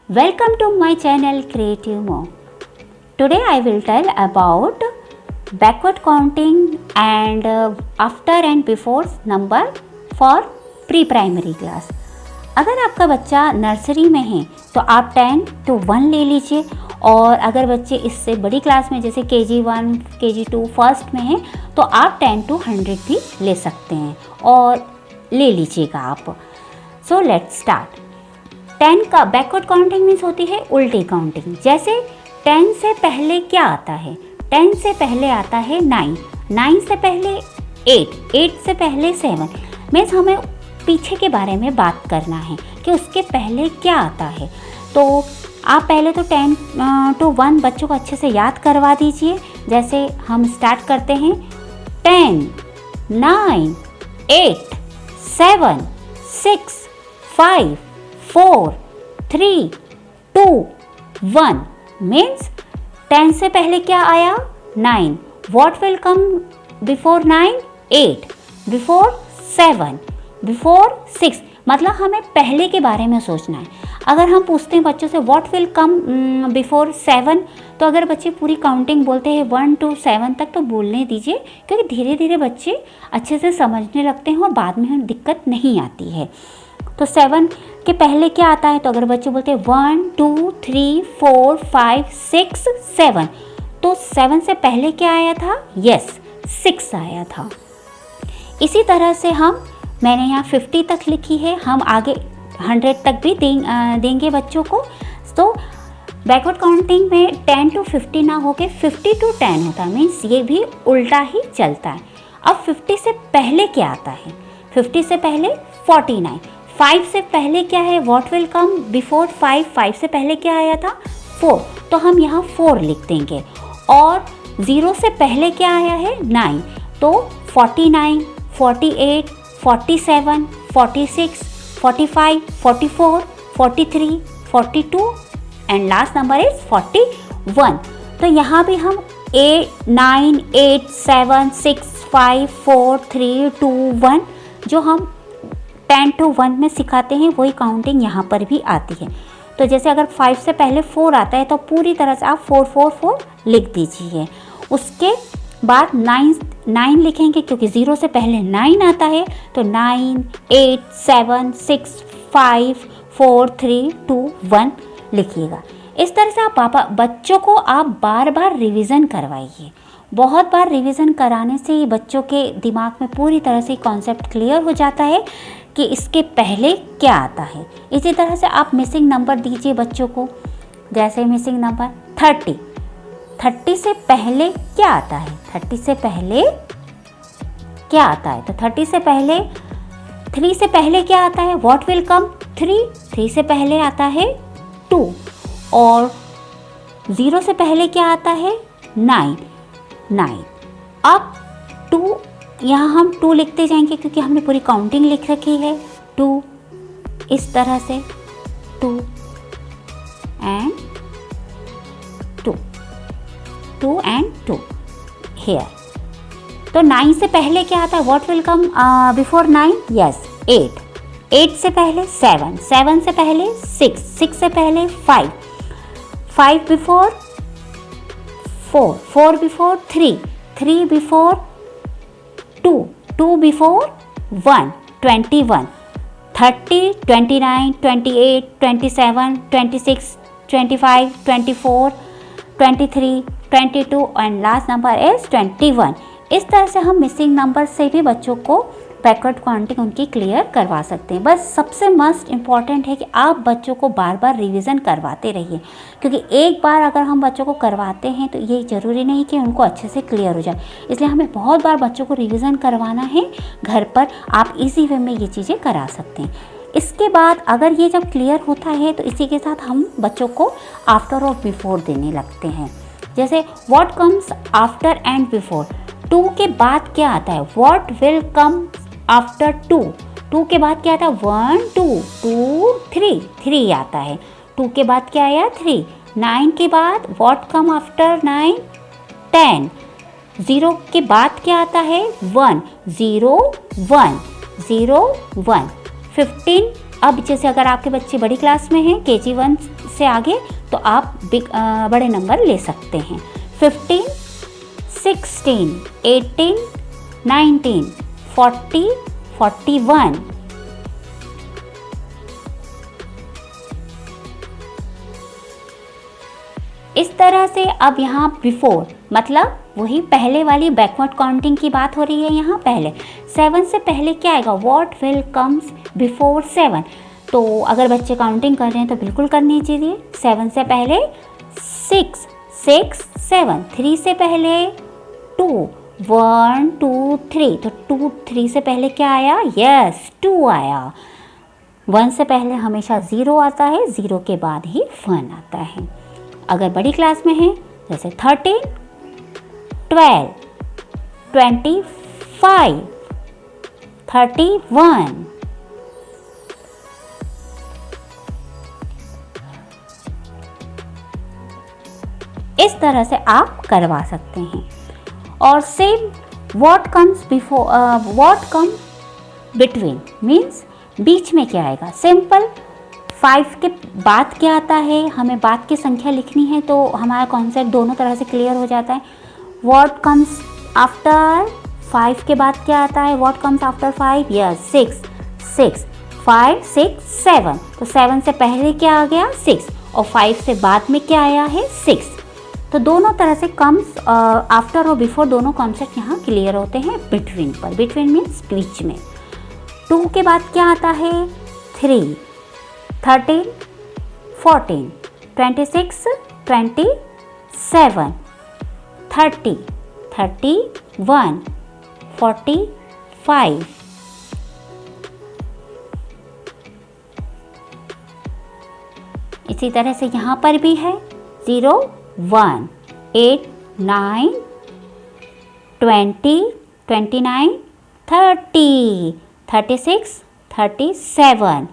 Welcome to my channel Creative Mo. Today I will tell about backward counting and after and before number for pre-primary class. अगर आपका बच्चा nursery में है तो आप 10 to 1 ले लीजिए, और अगर बच्चे इससे बड़ी क्लास में जैसे KG1, KG2 फर्स्ट में है तो आप 10 to 100 भी ले सकते हैं और ले लीजिएगा आप. So let's start. 10 का बैकवर्ड काउंटिंग मीन्स होती है उल्टी काउंटिंग. जैसे 10 से पहले क्या आता है? 10 से पहले आता है 9, 9 से पहले 8, 8 से पहले 7. मीन्स हमें पीछे के बारे में बात करना है कि उसके पहले क्या आता है. तो आप पहले तो 10 to 1 बच्चों को अच्छे से याद करवा दीजिए. जैसे हम स्टार्ट करते हैं 10, 9, 8, 7, 6, 5, 4, 3, 2, 1. मीन्स 10 से पहले क्या आया? 9. What will come before 9? 8. Before 7. Before 6. मतलब हमें पहले के बारे में सोचना है. अगर हम पूछते हैं बच्चों से व्हाट विल कम बिफोर 7, तो अगर बच्चे पूरी काउंटिंग बोलते हैं 1 to 7 तक, तो बोलने दीजिए, क्योंकि धीरे धीरे बच्चे अच्छे से समझने लगते हैं और बाद में हमें दिक्कत नहीं आती है. तो 7 के पहले क्या आता है? तो अगर बच्चे बोलते हैं 1, 2, 3, 4, 5, 6, 7, तो 7 से पहले क्या आया था? यस, 6 आया था. इसी तरह से मैंने यहाँ 50 तक लिखी है, हम आगे 100 तक भी देंगे बच्चों को. तो बैकवर्ड काउंटिंग में 10 to 50 ना होके 50 to 10 होता है. मीन्स ये भी उल्टा ही चलता है. अब 50 से पहले क्या आता है? 50 से पहले 49. 5 से पहले क्या है? What will come before 5? 5 से पहले क्या आया था? 4. तो हम यहाँ 4 लिख देंगे. और 0 से पहले क्या आया है? 9. तो 49, 48, 47, 46, 45, 44, 43, 42 एंड लास्ट नंबर इज 41. तो यहाँ भी हम 8, 9, 8, 7, 6, 5, 4, 3, 2, 1 जो हम 10 to 1 में सिखाते हैं वही काउंटिंग यहाँ पर भी आती है. तो जैसे अगर 5 से पहले 4 आता है तो पूरी तरह से आप 4, 4, 4 लिख दीजिए. उसके बाद 9 लिखेंगे, क्योंकि 0 से पहले 9 आता है. तो 9, 8, 7, 6, 5, 4, 3, 2, 1 लिखिएगा. इस तरह से आप बच्चों को आप बार बार रिवीजन करवाइए. बहुत बार रिवीजन कराने से ही बच्चों के दिमाग में पूरी तरह से कॉन्सेप्ट क्लियर हो जाता है कि इसके पहले क्या आता है. इसी तरह से आप मिसिंग नंबर दीजिए बच्चों को. जैसे मिसिंग नंबर 30. 30 से पहले क्या आता है? 30 से पहले क्या आता है? तो 30 से पहले 3 से पहले क्या आता है? What will come 3? 3 से पहले आता है 2. और 0 से पहले क्या आता है? 9. अब 2, यहाँ हम 2 लिखते जाएंगे क्योंकि हमने पूरी काउंटिंग लिख रखी है. 2 इस तरह से 2 एंड 2, 2 and 2 here. तो 9 से पहले क्या आता है? What will come before 9? Yes, 8. 8 से पहले 7, 7 से पहले 6, 6 से पहले 5, 5 before 4, 4 before 3, 3 before 2, 2 before 1, 21, 30, 29, 28, 27, 26, 25, 24, 23, 22 and last number is 21. इस तरह से हम मिसिंग नंबर से भी बच्चों को बैकवर्ड काउंटिंग उनकी क्लियर करवा सकते हैं. बस सबसे मस्ट इम्पॉर्टेंट है कि आप बच्चों को बार बार रिवीजन करवाते रहिए, क्योंकि एक बार अगर हम बच्चों को करवाते हैं तो ये ज़रूरी नहीं कि उनको अच्छे से क्लियर हो जाए. इसलिए हमें बहुत बार बच्चों को रिवीजन करवाना है घर पर. आप इजी वे में ये चीज़ें करा सकते हैं. इसके बाद अगर ये जब क्लियर होता है तो इसी के साथ हम बच्चों को आफ्टर और बिफोर देने लगते हैं. जैसे what comes after and before. 2 के बाद क्या आता है? What will come after 2. 2 के बाद क्या आता है? 1, 2, 2, 3, 3 आता है. 2 के बाद क्या आया? 3. 9 के बाद व्हाट कम आफ्टर 9? 10. 0 के बाद क्या आता है? 1, 0, 1, 0, 1. 15 अब जैसे अगर आपके बच्चे बड़ी क्लास में हैं, KG 1 से आगे, तो आप बड़े नंबर ले सकते हैं। 15, 16, 18, 19, 40, 41। इस तरह से अब यहाँ बिफोर मतलब वही पहले वाली बैकवर्ड काउंटिंग की बात हो रही है। यहाँ पहले 7 से पहले क्या आएगा, व्हाट विल कम्स बिफोर 7। तो अगर बच्चे काउंटिंग कर रहे हैं तो बिल्कुल करनी चाहिए। 7 से पहले 6, 6, 7, 3 से पहले 2, 1, 2, 3, तो 2, 3 से पहले क्या आया, यस 2 आया। 1 से पहले हमेशा 0 आता है, 0 के बाद ही 1 आता है। अगर बड़ी क्लास में है जैसे 13, 12, 25, 31। इस तरह से आप करवा सकते हैं। और same what comes before, what come between means बीच में क्या आएगा। सिंपल 5 के बाद क्या आता है, हमें बाद की संख्या लिखनी है तो हमारा कॉन्सेप्ट दोनों तरह से क्लियर हो जाता है। व्हाट कम्स आफ्टर 5 के बाद क्या आता है, व्हाट कम्स आफ्टर 5, यस 6, 6, 5, 6, 7। तो 7 से पहले क्या आ गया, 6, और 5 से बाद में क्या आया है, 6। तो दोनों तरह से कम्स आफ्टर और बिफोर दोनों कॉन्सेप्ट यहाँ क्लियर होते हैं बिटवीन पर। बिटवीन मीन्स बीच में। 2 के बाद क्या आता है, 3, 13, 14, 26, 27, 30, 31, 45। इसी तरह से यहाँ पर भी है 0, 1, 8, 9, 20, 29, 30, 36, 37,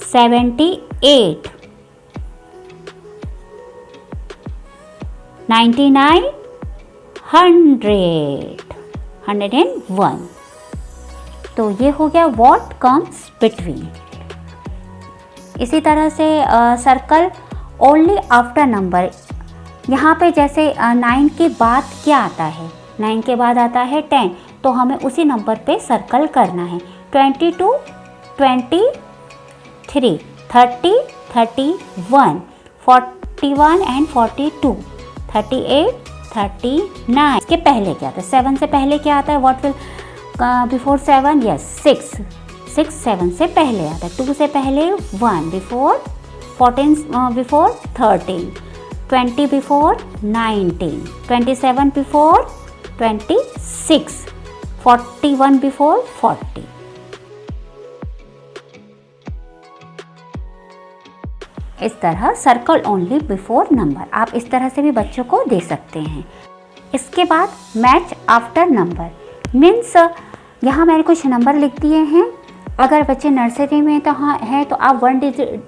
78, 99, 100, 101। तो ये हो गया व्हाट कम्स बिटवीन। इसी तरह से सर्कल ओनली आफ्टर नंबर। यहाँ पे जैसे 9 के बाद क्या आता है, 9 के बाद आता है 10, तो हमें उसी नंबर पे सर्कल करना है। 22, 23, 30, 31, 41 एंड 42, 38, 39। इसके पहले क्या आता है, 7 से पहले क्या आता है, व्हाट विल बिफोर 7, यस 6, 6 7 से पहले आता है। 2 से पहले 1, before 14, before 13, 20 before 19, 27 before 26, 41 before 40। इस तरह सर्कल ओनली बिफोर नंबर आप इस तरह से भी बच्चों को दे सकते हैं। इसके बाद मैच आफ्टर नंबर मीन्स यहाँ मैंने कुछ नंबर लिख दिए हैं। अगर बच्चे नर्सरी में तो हाँ है तो आप 1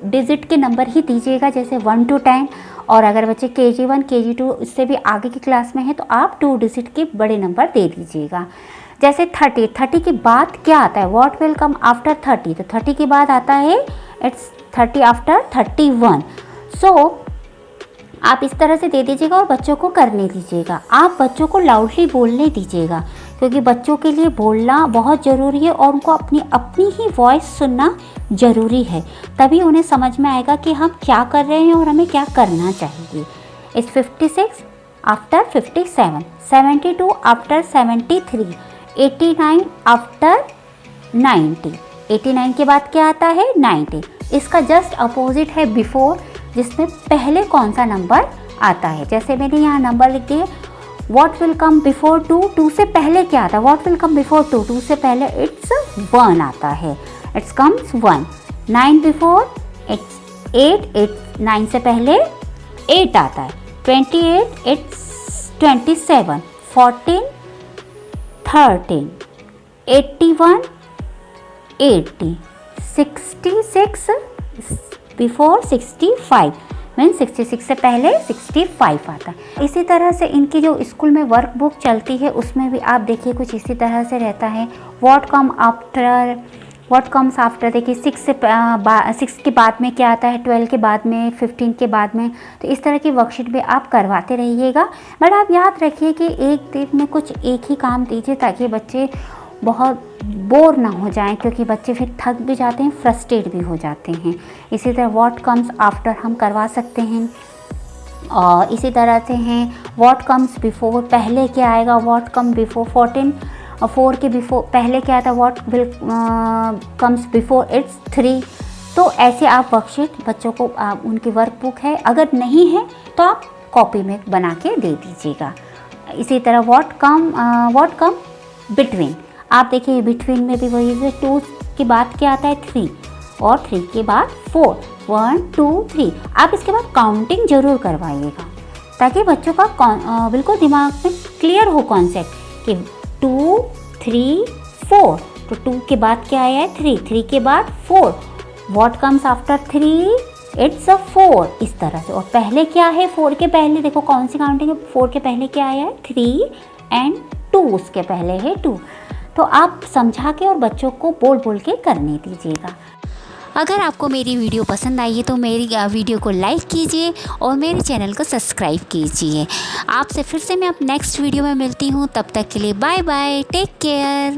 डिजिट के नंबर ही दीजिएगा, जैसे 1 to 10। और अगर बच्चे KG 1, KG 2 इससे भी आगे की क्लास में है तो आप 2 डिजिट के बड़े नंबर दे दीजिएगा। जैसे 30 के बाद क्या आता है, व्हाट विल कम आफ्टर 30, तो 30 के बाद आता है इट्स 30 आफ्टर 31। सो आप इस तरह से दे दीजिएगा और बच्चों को करने दीजिएगा। आप बच्चों को लाउडली बोलने दीजिएगा, क्योंकि बच्चों के लिए बोलना बहुत ज़रूरी है और उनको अपनी ही वॉइस सुनना ज़रूरी है। तभी उन्हें समझ में आएगा कि हम क्या कर रहे हैं और हमें क्या करना चाहिए। इस 56 आफ्टर 57, 72 आफ्टर 73, 89 आफ्टर 90। 89 के बाद क्या आता है, 90। इसका जस्ट अपोजिट है बिफोर, जिसमें पहले कौन सा नंबर आता है। जैसे मैंने यहाँ नंबर लिख दिए, व्हाट विल कम बिफोर 2, 2 से पहले क्या आता है, व्हाट विल कम बिफोर 2, 2 से पहले इट्स 1 आता है, इट्स कम्स 1। 9 बिफोर इट्स 8, 9 से पहले 8 आता है। 28 इट्स 27, 14, 13, 81, 80, 66 बिफोर 65 मीन 66 से पहले 65 आता है। इसी तरह से इनकी जो स्कूल में वर्क बुक चलती है उसमें भी आप देखिए कुछ इसी तरह से रहता है। What come after what comes after, देखिए 6 के बाद में क्या आता है, 12 के बाद में, 15 के बाद में। तो इस तरह की वर्कशीट भी आप करवाते रहिएगा। बट आप याद रखिए कि एक दिन में कुछ एक ही काम दीजिए ताकि बच्चे बहुत बोर ना हो जाएं, क्योंकि बच्चे फिर थक भी जाते हैं, फ्रस्ट्रेट भी हो जाते हैं। इसी तरह व्हाट कम्स आफ्टर हम करवा सकते हैं। और इसी तरह से हैं व्हाट कम्स बिफोर, पहले क्या आएगा, व्हाट कम बिफोर 14 और 4 के बिफोर पहले क्या आता है, what will comes before it's 3। तो ऐसे आप वर्कशीट बच्चों को उनकी वर्कबुक है, अगर नहीं है तो आप कॉपी में बना के दे दीजिएगा। इसी तरह व्हाट कम बिटवीन, आप देखिए बिटवीन में भी वही है, 2 के बाद क्या आता है 3 और 3 के बाद 4, 1 2 3। आप इसके बाद काउंटिंग ज़रूर करवाइएगा ताकि बच्चों का बिल्कुल दिमाग में क्लियर हो कॉन्सेप्ट कि 2 3 4। तो 2 के बाद क्या आया है 3, 3 के बाद 4, what comes after 3, it's a 4। इस तरह से। और पहले क्या है 4 के पहले, देखो कौन सी काउंटिंग है, 4 के पहले क्या आया है 3 एंड 2, उसके पहले है 2। तो आप समझा के और बच्चों को बोल बोल के करने दीजिएगा। अगर आपको मेरी वीडियो पसंद आई है तो मेरी वीडियो को लाइक कीजिए और मेरे चैनल को सब्सक्राइब कीजिए। आपसे फिर से मैं अब नेक्स्ट वीडियो में मिलती हूँ, तब तक के लिए बाय बाय, टेक केयर।